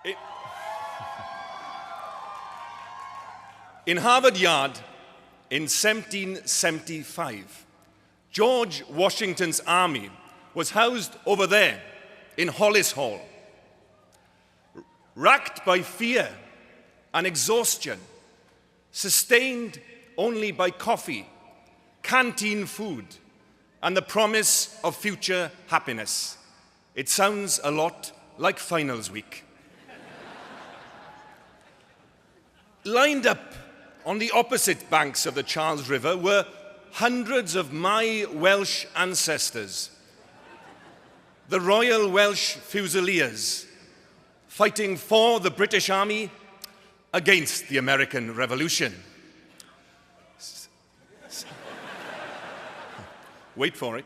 I- In Harvard Yard in 1775, George Washington's army was housed over there in Hollis Hall. Racked by fear and exhaustion, sustained only by coffee, canteen food, and the promise of future happiness. It sounds a lot like finals week. Lined up on the opposite banks of the Charles River were hundreds of my Welsh ancestors, the Royal Welsh Fusiliers, fighting for the British Army against the American Revolution. Wait for it.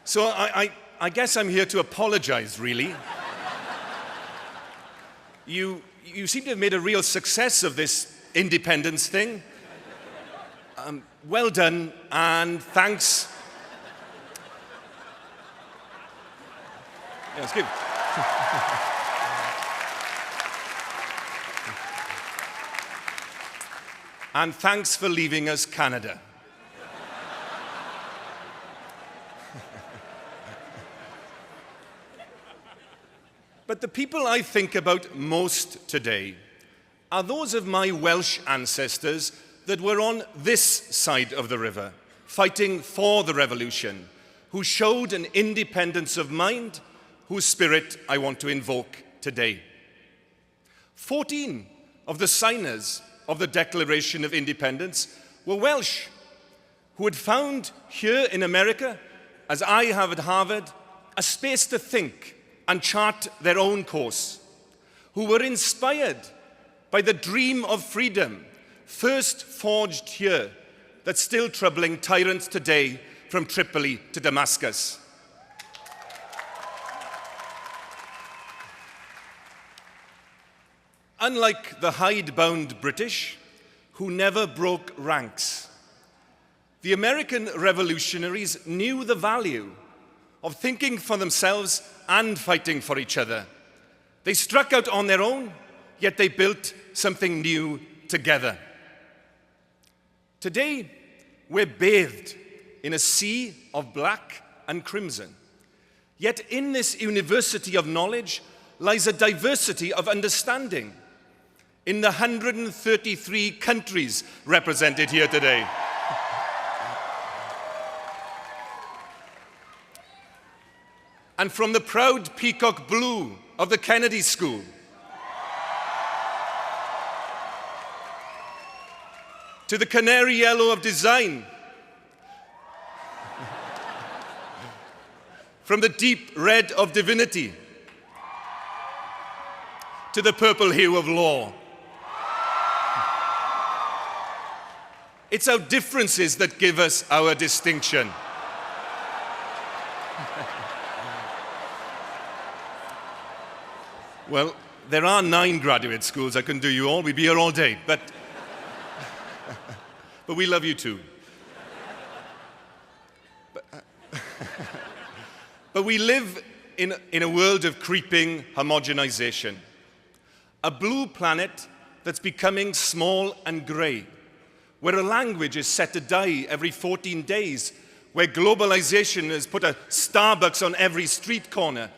So I guess I'm here to apologize, really. You seem to have made a real success of this independence thing. Well done, and thanks. Yeah, it's good. And thanks for leaving us Canada. But the people I think about most today are those of my Welsh ancestors that were on this side of the river, fighting for the revolution, who showed an independence of mind, whose spirit I want to invoke today. 14 of the signers of the Declaration of Independence were Welsh, who had found here in America, as I have at Harvard, a space to think and chart their own course, who were inspired by the dream of freedom first forged here that's still troubling tyrants today from Tripoli to Damascus. Unlike the hidebound British, who never broke ranks, the American revolutionaries knew the value of thinking for themselves and fighting for each other. They struck out on their own, yet they built something new together. Today, we're bathed in a sea of black and crimson. Yet in this university of knowledge lies a diversity of understanding in the 133 countries represented here today. And from the proud peacock blue of the Kennedy School to the canary yellow of design, from the deep red of divinity to the purple hue of law. It's our differences that give us our distinction. Well, there are 9 graduate schools. I couldn't do you all. We'd be here all day. But we love you too. But we live in a world of creeping homogenization. A blue planet that's becoming small and gray, where a language is set to die every 14 days, where globalization has put a Starbucks on every street corner,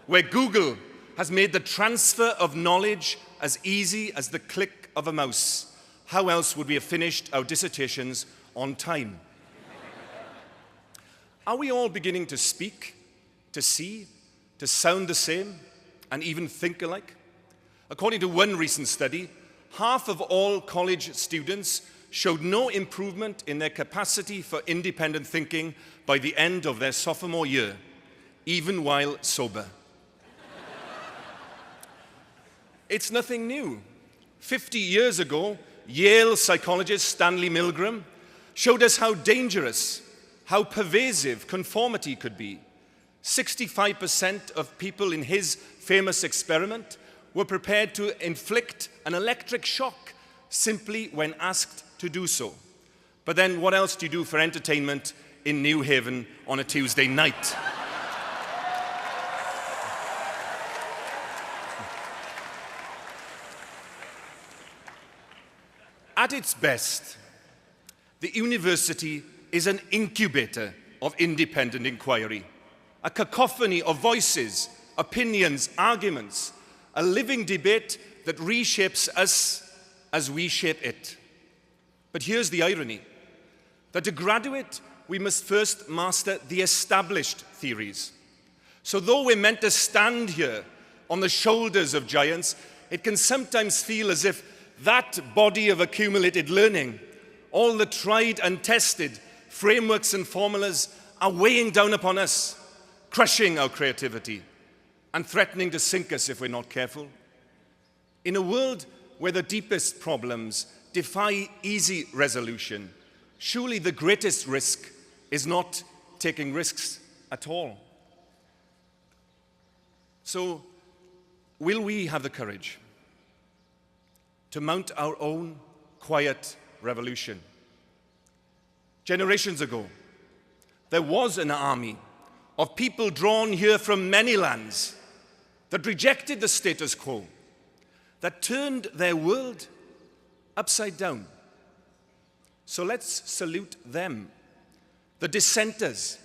where Google has made the transfer of knowledge as easy as the click of a mouse. How else would we have finished our dissertations on time? Are we all beginning to speak, to see, to sound the same, and even think alike? According to one recent study, half of all college students showed no improvement in their capacity for independent thinking by the end of their sophomore year, even while sober. It's nothing new. 50 years ago, Yale psychologist Stanley Milgram showed us how dangerous, how pervasive conformity could be. 65% of people in his famous experiment were prepared to inflict an electric shock simply when asked to do so. But then what else do you do for entertainment in New Haven on a Tuesday night? At its best, the university is an incubator of independent inquiry, a cacophony of voices, opinions, arguments, a living debate that reshapes us as we shape it. But here's the irony, that to graduate, we must first master the established theories. So though we're meant to stand here on the shoulders of giants, it can sometimes feel as if that body of accumulated learning, all the tried and tested frameworks and formulas, are weighing down upon us, crushing our creativity and threatening to sink us if we're not careful. In a world where the deepest problems defy easy resolution, surely the greatest risk is not taking risks at all. So, will we have the courage to mount our own quiet revolution? Generations ago, there was an army of people drawn here from many lands that rejected the status quo, that turned their world upside down. So let's salute them, the dissenters,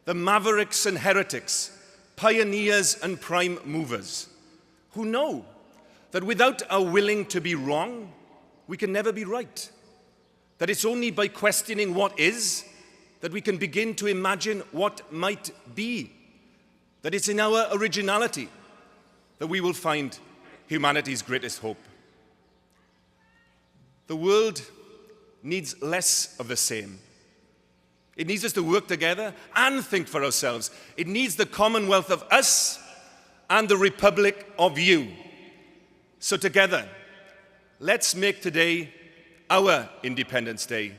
the mavericks and heretics, pioneers and prime movers, who know that without our willing to be wrong, we can never be right. That it's only by questioning what is that we can begin to imagine what might be. That it's in our originality that we will find humanity's greatest hope. The world needs less of the same. It needs us to work together and think for ourselves. It needs the commonwealth of us and the republic of you. So together, let's make today our Independence Day,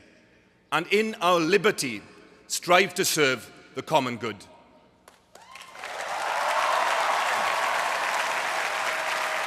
and in our liberty, strive to serve the common good.